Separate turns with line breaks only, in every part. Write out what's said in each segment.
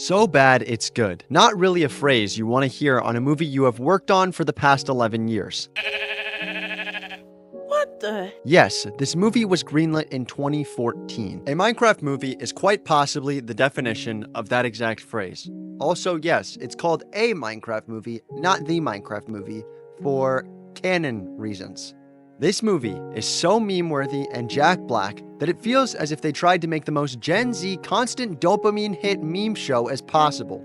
So bad it's good. Not really a phrase you want to hear on a movie you have worked on for the past 11 years.
What the?
Yes, this movie was greenlit in 2014. A Minecraft movie is quite possibly the definition of that exact phrase. Also, yes, it's called a Minecraft movie, not the Minecraft movie, for canon reasons. This movie is so meme-worthy and Jack Black that it feels as if they tried to make the most Gen Z constant dopamine hit meme show as possible.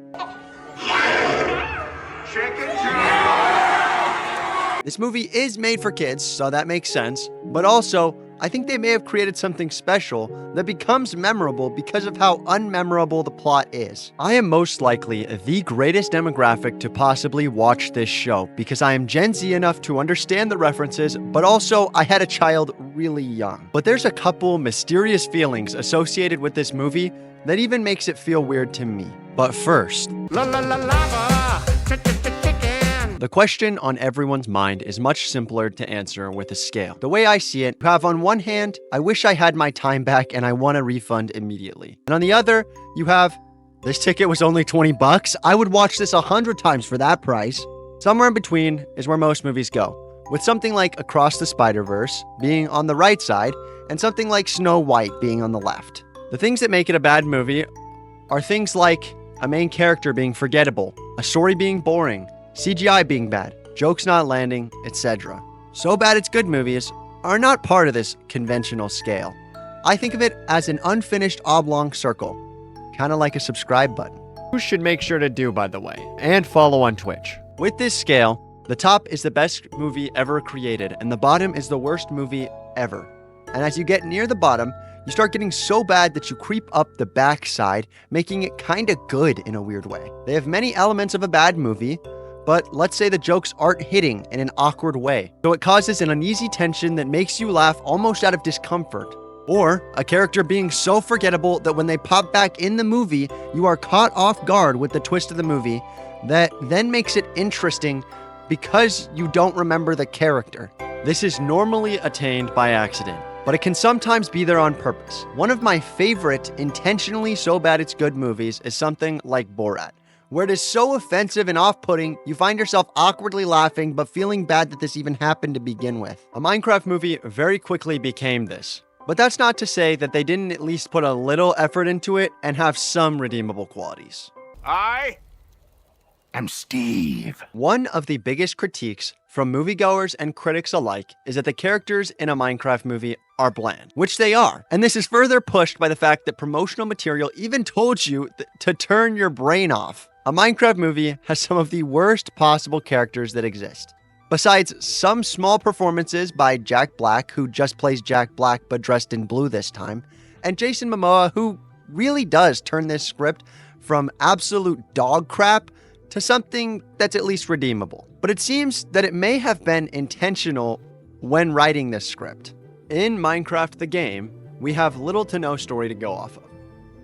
This movie is made for kids, so that makes sense, but also, I think they may have created something special that becomes memorable because of how unmemorable the plot is. I am most likely the greatest demographic to possibly watch this show because I am Gen Z enough to understand the references, but also I had a child really young. But there's a couple mysterious feelings associated with this movie that even makes it feel weird to me. But first, the question on everyone's mind is much simpler to answer with a scale. The way I see it, you have on one hand, I wish I had my time back and I want a refund immediately. And on the other, you have, this ticket was only 20 bucks. I would watch this 100 times for that price. Somewhere in between is where most movies go, with something like Across the Spider-Verse being on the right side and something like Snow White being on the left. The things that make it a bad movie are things like a main character being forgettable, a story being boring, CGI being bad, jokes not landing, etc. So bad it's good movies are not part of this conventional scale. I think of it as an unfinished oblong circle, kind of like a subscribe button. You should make sure to do, by the way, and follow on Twitch. With this scale, the top is the best movie ever created, and the bottom is the worst movie ever. And as you get near the bottom, you start getting so bad that you creep up the backside, making it kinda good in a weird way. They have many elements of a bad movie, but let's say the jokes aren't hitting in an awkward way. So it causes an uneasy tension that makes you laugh almost out of discomfort. Or a character being so forgettable that when they pop back in the movie, you are caught off guard with the twist of the movie that then makes it interesting because you don't remember the character. This is normally attained by accident, but it can sometimes be there on purpose. One of my favorite intentionally so bad it's good movies is something like Borat, where it is so offensive and off-putting, you find yourself awkwardly laughing but feeling bad that this even happened to begin with. A Minecraft movie very quickly became this. But that's not to say that they didn't at least put a little effort into it and have some redeemable qualities.
I am Steve.
One of the biggest critiques from moviegoers and critics alike is that the characters in a Minecraft movie are bland, which they are. And this is further pushed by the fact that promotional material even told you to turn your brain off. A Minecraft movie has some of the worst possible characters that exist. Besides some small performances by Jack Black, who just plays Jack Black but dressed in blue this time, and Jason Momoa, who really does turn this script from absolute dog crap to something that's at least redeemable. But it seems that it may have been intentional when writing this script. In Minecraft the game, we have little to no story to go off of.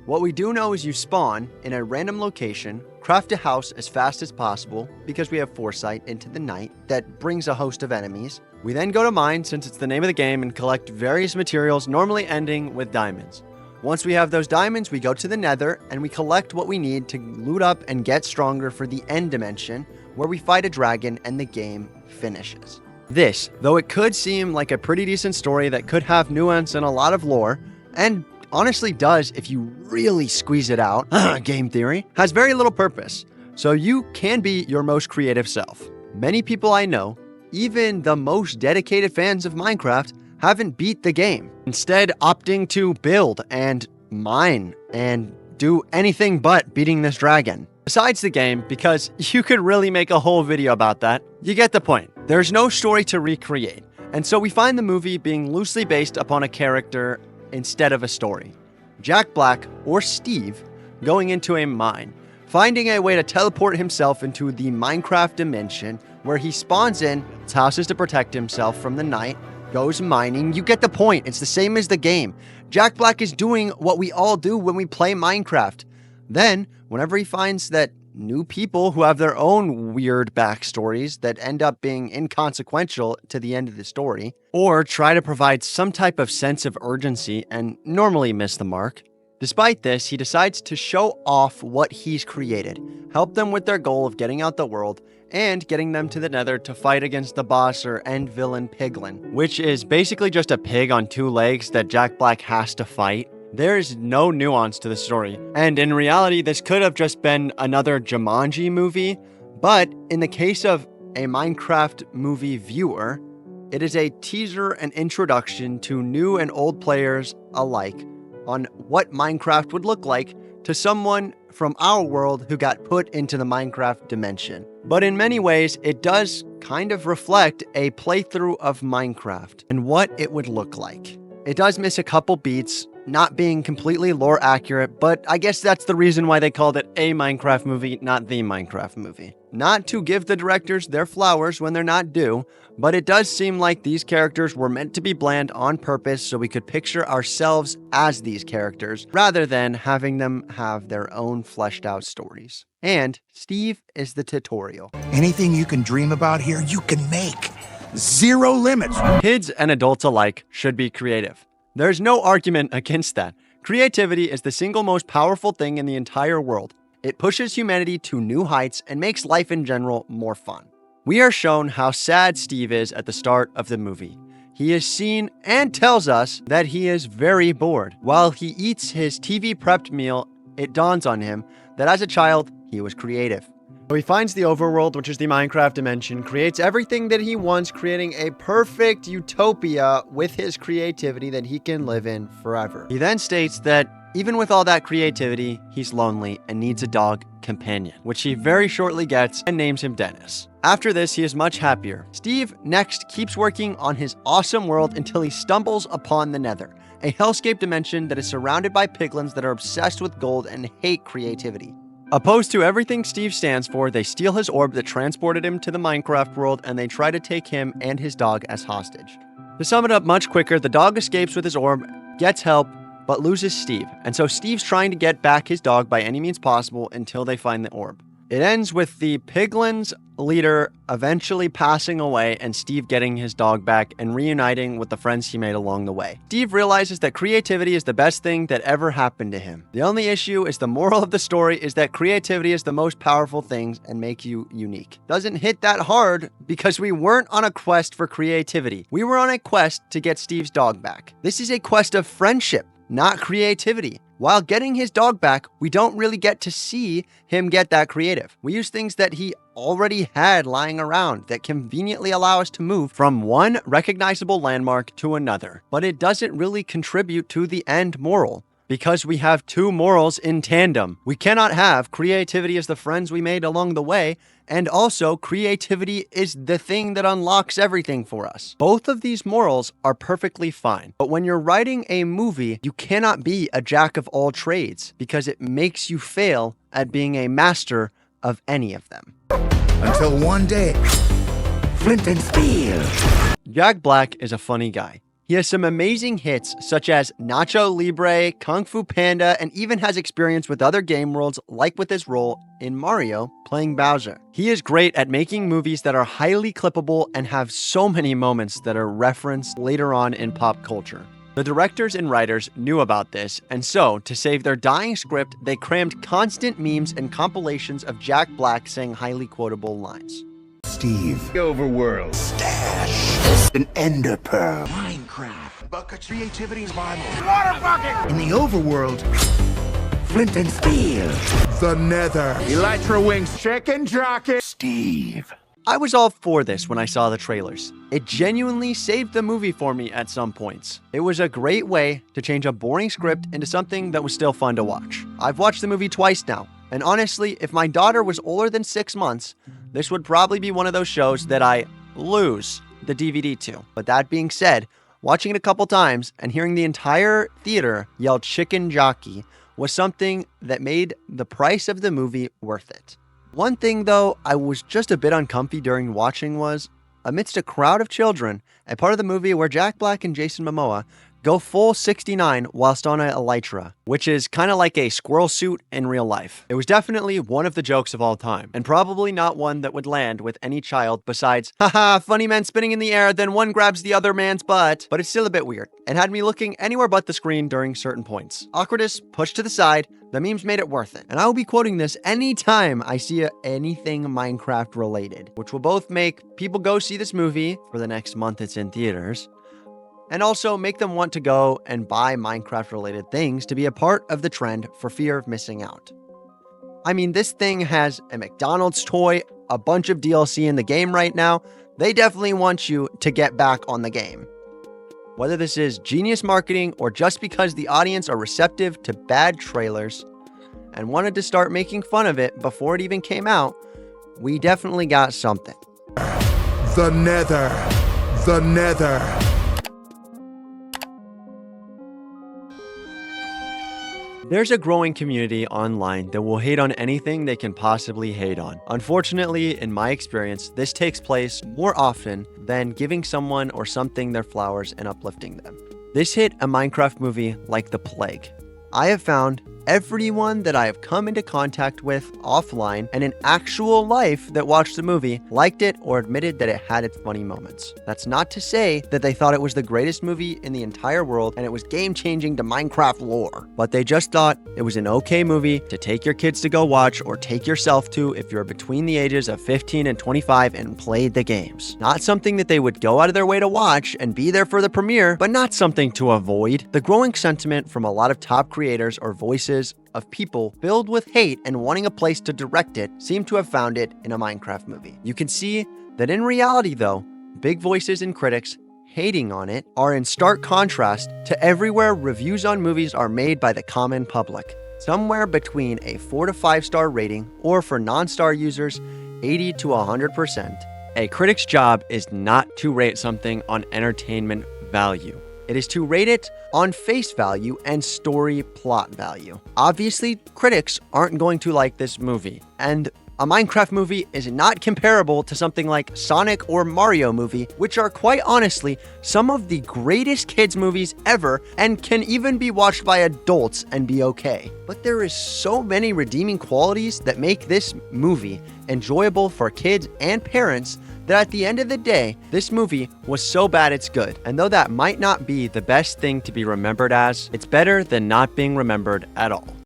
What we do know is you spawn in a random location, craft a house as fast as possible because we have foresight into the night that brings a host of enemies. We then go to mine since it's the name of the game and collect various materials, normally ending with diamonds. Once we have those diamonds, we go to the nether and we collect what we need to loot up and get stronger for the end dimension where we fight a dragon and the game finishes. This, though it could seem like a pretty decent story that could have nuance and a lot of lore, and honestly does if you really squeeze it out, game theory, has very little purpose, so you can be your most creative self. Many people I know, even the most dedicated fans of Minecraft, haven't beat the game, instead opting to build and mine and do anything but beating this dragon. Besides the game, because you could really make a whole video about that, you get the point. There's no story to recreate, and so we find the movie being loosely based upon a character instead of a story. Jack Black, or Steve, going into a mine, finding a way to teleport himself into the Minecraft dimension where he spawns in, his house is to protect himself from the night, goes mining. You get the point. It's the same as the game. Jack Black is doing what we all do when we play Minecraft. Then, whenever he finds that new people who have their own weird backstories that end up being inconsequential to the end of the story, or try to provide some type of sense of urgency and normally miss the mark, Despite this, he decides to show off what he's created, help them with their goal of getting out the world, and getting them to the Nether to fight against the boss or end villain Piglin, which is basically just a pig on 2 legs that Jack Black has to fight. There's no nuance to the story, and in reality, this could have just been another Jumanji movie, but in the case of a Minecraft movie viewer, it is a teaser and introduction to new and old players alike on what Minecraft would look like to someone from our world who got put into the Minecraft dimension. But in many ways, it does kind of reflect a playthrough of Minecraft and what it would look like. It does miss a couple beats, not being completely lore accurate, but I guess that's the reason why they called it a Minecraft movie, not the Minecraft movie. Not to give the directors their flowers when they're not due, but it does seem like these characters were meant to be bland on purpose so we could picture ourselves as these characters, rather than having them have their own fleshed out stories. And Steve is the tutorial.
Anything you can dream about here, you can make. Zero limits.
Kids and adults alike should be creative. There's no argument against that. Creativity is the single most powerful thing in the entire world. It pushes humanity to new heights and makes life in general more fun. We are shown how sad Steve is at the start of the movie. He is seen and tells us that he is very bored. While he eats his TV-prepped meal, it dawns on him that as a child, he was creative. So he finds the overworld, which is the Minecraft dimension, creates everything that he wants, creating a perfect utopia with his creativity that he can live in forever. He then states that even with all that creativity, he's lonely and needs a dog companion, which he very shortly gets and names him Dennis. After this, he is much happier. Steve next keeps working on his awesome world until he stumbles upon the Nether, a hellscape dimension that is surrounded by piglins that are obsessed with gold and hate creativity. Opposed to everything Steve stands for, they steal his orb that transported him to the Minecraft world, and they try to take him and his dog as hostage. To sum it up much quicker, the dog escapes with his orb, gets help, but loses Steve, and so Steve's trying to get back his dog by any means possible until they find the orb. It ends with the Piglin's leader eventually passing away and Steve getting his dog back and reuniting with the friends he made along the way. Steve realizes that creativity is the best thing that ever happened to him. The only issue is the moral of the story is that creativity is the most powerful thing and make you unique. Doesn't hit that hard because we weren't on a quest for creativity. We were on a quest to get Steve's dog back. This is a quest of friendship, not creativity. While getting his dog back, we don't really get to see him get that creative. We use things that he already had lying around that conveniently allow us to move from one recognizable landmark to another. But it doesn't really contribute to the end moral, because we have two morals in tandem. We cannot have creativity as the friends we made along the way, and also creativity is the thing that unlocks everything for us. Both of these morals are perfectly fine, but when you're writing a movie, you cannot be a jack of all trades because it makes you fail at being a master of any of them.
Until one day, Flint and Steel.
Jack Black is a funny guy. He has some amazing hits such as Nacho Libre, Kung Fu Panda, and even has experience with other game worlds like with his role in Mario playing Bowser. He is great at making movies that are highly clippable and have so many moments that are referenced later on in pop culture. The directors and writers knew about this, and so, to save their dying script, they crammed constant memes and compilations of Jack Black saying highly quotable lines.
Steve. Overworld. Stash. An ender pearl. Minecraft. Bucket creativity's Bible. Water bucket. In the overworld, Flint and Steel. The Nether. Elytra Wings. Chicken Jockey. Steve.
I was all for this when I saw the trailers. It genuinely saved the movie for me at some points. It was a great way to change a boring script into something that was still fun to watch. I've watched the movie twice now, and honestly, if my daughter was older than 6 months, this would probably be one of those shows that I lose the DVD to. But that being said, watching it a couple times and hearing the entire theater yell chicken jockey was something that made the price of the movie worth it. One thing though, I was just a bit uncomfy during watching was, amidst a crowd of children, a part of the movie where Jack Black and Jason Momoa go full 69 whilst on a elytra, which is kind of like a squirrel suit in real life. It was definitely one of the jokes of all time, and probably not one that would land with any child besides, haha, funny man spinning in the air, then one grabs the other man's butt. But it's still a bit weird, and had me looking anywhere but the screen during certain points. Awkwardness pushed to the side, the memes made it worth it. And I will be quoting this anytime I see anything Minecraft related, which will both make people go see this movie for the next month it's in theaters, and also make them want to go and buy Minecraft related things to be a part of the trend for fear of missing out. I mean, this thing has a McDonald's toy, a bunch of DLC in the game right now. They definitely want you to get back on the game. Whether this is genius marketing or just because the audience are receptive to bad trailers and wanted to start making fun of it before it even came out, we definitely got something.
The Nether. The Nether.
There's a growing community online that will hate on anything they can possibly hate on. Unfortunately, in my experience, this takes place more often than giving someone or something their flowers and uplifting them. This hit a Minecraft movie like the plague. I have found everyone that I have come into contact with offline and in actual life that watched the movie liked it or admitted that it had its funny moments. That's not to say that they thought it was the greatest movie in the entire world and it was game-changing to Minecraft lore, but they just thought it was an okay movie to take your kids to go watch or take yourself to if you're between the ages of 15 and 25 and played the games. Not something that they would go out of their way to watch and be there for the premiere, but not something to avoid. The growing sentiment from a lot of top creators or voices of people filled with hate and wanting a place to direct it seem to have found it in a Minecraft movie. You can see that in reality, though, big voices and critics hating on it are in stark contrast to everywhere reviews on movies are made by the common public. Somewhere between a 4 to 5 star rating, or for non-star users, 80 to 100%. A critic's job is not to rate something on entertainment value. It is to rate it on face value and story plot value. Obviously, critics aren't going to like this movie, and a Minecraft movie is not comparable to something like Sonic or Mario movie, which are quite honestly some of the greatest kids movies ever and can even be watched by adults and be okay. But there is so many redeeming qualities that make this movie enjoyable for kids and parents that at the end of the day, this movie was so bad it's good. And though that might not be the best thing to be remembered as, it's better than not being remembered at all.